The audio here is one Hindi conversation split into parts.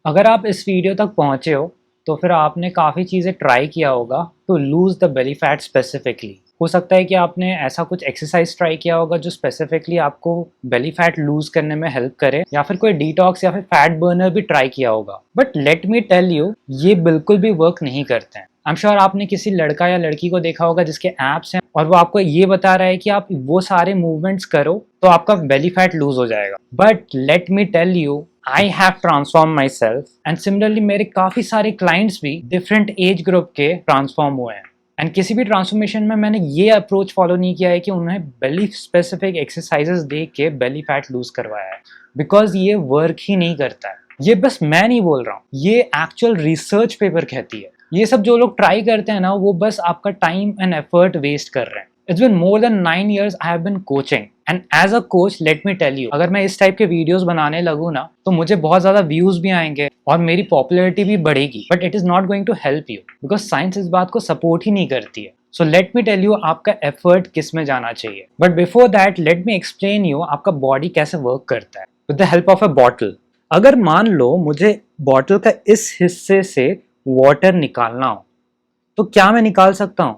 अगर आप इस वीडियो तक पहुंचे हो तो फिर आपने काफ़ी चीज़ें ट्राई किया होगा to lose the belly fat specifically. हो सकता है कि आपने ऐसा कुछ एक्सरसाइज ट्राई किया होगा जो स्पेसिफिकली आपको बेली फैट लूज करने में हेल्प करे, या फिर कोई डिटॉक्स या फिर फैट बर्नर भी ट्राई किया होगा। But let me tell you, ये बिल्कुल भी वर्क नहीं करते हैं। आई एम श्योर आपने किसी लड़का या लड़की को देखा होगा जिसके एप्स हैं और वो आपको ये बता रहा है कि आप वो सारे मूवमेंट्स करो तो आपका बेली फैट लूज हो जाएगा। But let me tell you, I have transform myself and similarly मेरे काफ़ी सारे क्लाइंट्स भी डिफरेंट एज ग्रुप के ट्रांसफॉर्म हुए हैं। एंड किसी भी ट्रांसफॉर्मेशन में मैंने ये अप्रोच फॉलो नहीं किया है कि उन्हें बेली स्पेसिफिक एक्सरसाइजेस देख के बेली फैट लूज करवाया है, बिकॉज ये वर्क ही नहीं करता है। ये बस मैं नहीं बोल रहा हूँ, ये एक्चुअल रिसर्च पेपर कहती है। ये सब जो लोग ट्राई करते हैं ना, वो बस आपका टाइम एंड एफर्ट वेस्ट कर रहे हैं। It's been more than 9 years I have been coaching and as a coach let me tell you, अगर मैं इस टाइप के वीडियोस बनाने लगूँ ना तो मुझे बहुत ज़्यादा व्यूज भी आएंगे और मेरी पॉपुलैरिटी भी बढ़ेगी, but it is not going to help you because science इस बात को सपोर्ट ही नहीं करती है। So let me tell you आपका एफर्ट किस में जाना चाहिए। But before that let me explain you आपका बॉडी कैसे वर्क करता है with the help of a bottle. अगर मान लो मुझे बॉटल का इस हिस्से से वाटर निकालना हो तो क्या मैं निकाल सकता हूँ?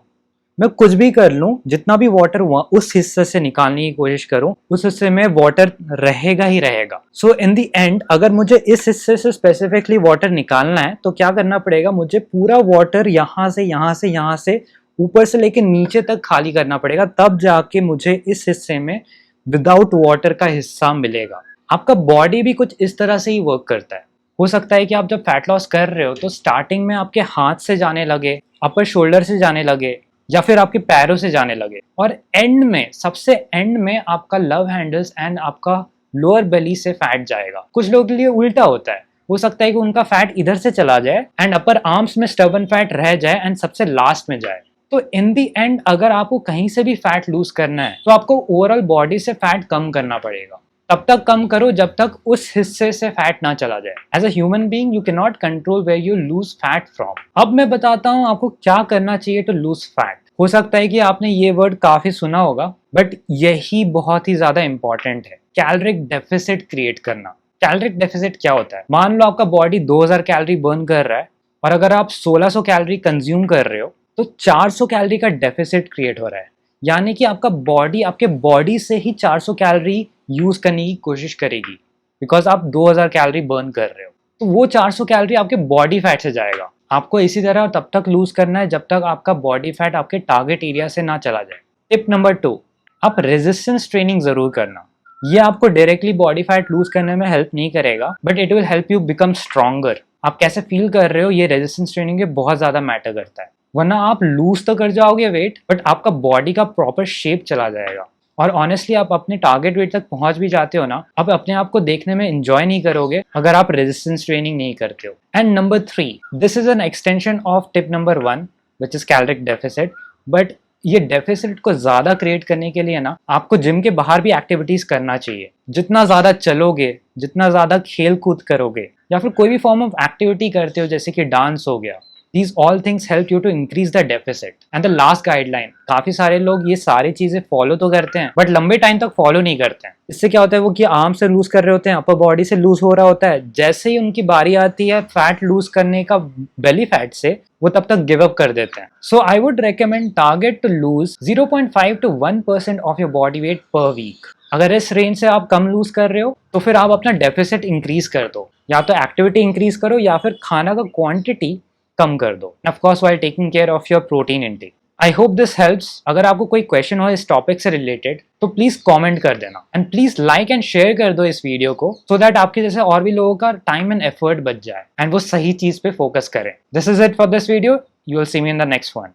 मैं कुछ भी कर लूं, जितना भी वाटर उस हिस्से से निकालने की कोशिश करूं, उस हिस्से में वाटर रहेगा ही रहेगा। सो इन द एंड अगर मुझे इस हिस्से से स्पेसिफिकली वाटर निकालना है तो क्या करना पड़ेगा? मुझे पूरा वाटर यहाँ से यहाँ से यहाँ से ऊपर से लेकर नीचे तक खाली करना पड़ेगा, तब जाके मुझे इस हिस्से में विदाउट वाटर का हिस्सा मिलेगा। आपका बॉडी भी कुछ इस तरह से ही वर्क करता है। हो सकता है कि आप जब फैट लॉस कर रहे हो तो स्टार्टिंग में आपके हाथ से जाने लगे, अपर शोल्डर से जाने लगे, या फिर आपके पैरों से जाने लगे, और एंड में, सबसे एंड में आपका लव हैंडल्स एंड आपका लोअर बेली से फैट जाएगा। कुछ लोगों के लिए उल्टा होता है, हो सकता है कि उनका फैट इधर से चला जाए एंड अपर आर्म्स में स्टबन फैट रह जाए एंड सबसे लास्ट में जाए। तो इन दी एंड अगर आपको कहीं से भी फैट लूज करना है तो आपको ओवरऑल बॉडी से फैट कम करना पड़ेगा। तब तक कम करो जब तक उस हिस्से से फैट ना चला जाए। As a human being you can not control where you lose fat from. अब मैं बताता हूँ आपको क्या करना चाहिए टू लूज फैट। हो सकता है कि आपने ये वर्ड काफी सुना होगा, बट यही बहुत ही ज्यादा इंपॉर्टेंट है, कैलोरिक डेफिसिट क्रिएट करना। कैलोरिक डेफिसिट क्या होता है? मान लो आपका बॉडी 2000 कैलोरी बर्न कर रहा है और अगर आप 1600 कैलोरी कंज्यूम कर रहे हो तो 400 कैलोरी का डेफिसिट क्रिएट हो रहा है। यानी कि आपका बॉडी आपके बॉडी से ही 400 कैलोरी यूज करने की कोशिश करेगी, बिकॉज आप 2000 कैलोरी बर्न कर रहे हो। तो वो 400 कैलोरी आपके बॉडी फैट से जाएगा। आपको इसी तरह तब तक लूज करना है जब तक आपका बॉडी फैट आपके टारगेट एरिया से ना चला जाए। टिप नंबर 2, आप रेजिस्टेंस ट्रेनिंग जरूर करना। ये आपको डायरेक्टली बॉडी फैट लूज करने में हेल्प नहीं करेगा, but it will help you become stronger. आप कैसे फील कर रहे हो ये रेजिस्टेंस ट्रेनिंग के बहुत ज्यादा मैटर करता है, वरना आप लूज तो कर जाओगे वेट, बट आपका बॉडी का प्रॉपर शेप चला जाएगा। और ऑनेस्टली आप अपने टारगेट वेट तक पहुंच भी जाते हो ना, आप अपने आप को देखने में एंजॉय नहीं करोगे अगर आप रेजिस्टेंस ट्रेनिंग नहीं करते हो। And number 3, this is an extension of tip number 1 which is caloric deficit. But ये डेफिसिट को ज्यादा क्रिएट करने के लिए ना आपको जिम के बाहर भी एक्टिविटीज करना चाहिए। जितना ज्यादा चलोगे, जितना ज्यादा खेल कूद करोगे, या फिर कोई भी फॉर्म ऑफ एक्टिविटी करते हो जैसे कि डांस हो गया, These all things help you to increase the deficit. And the last guideline, काफी सारे लोग ये सारी चीजें फॉलो तो करते हैं बट लंबे टाइम तक फॉलो नहीं करते हैं। इससे क्या होता है, वो कि आर्म से लूज कर रहे होते हैं, अपर बॉडी से लूज हो रहा होता है। जैसे ही उनकी बारी आती है फैट लूज करने का बेली फैट से, वो तब तक गिव अप कर देते हैं। So I would recommend target to lose 0.5 to 1% of your body weight per week. अगर इस रेंज से आप कम लूज कर रहे हो तो फिर आप अपना डेफिसिट इंक्रीज कर दो, या तो एक्टिविटी इंक्रीज करो या फिर खाना का क्वांटिटी कम कर दो, of course while taking care of your protein intake. I hope this helps. अगर आपको कोई क्वेश्चन हो इस टॉपिक से रिलेटेड तो प्लीज कमेंट कर देना and please like and share कर दो इस वीडियो को, सो दैट आपके जैसे और भी लोगों का टाइम एंड एफर्ट बच जाए एंड वो सही चीज पे फोकस करें। This is it for this video, you will see me in the next one.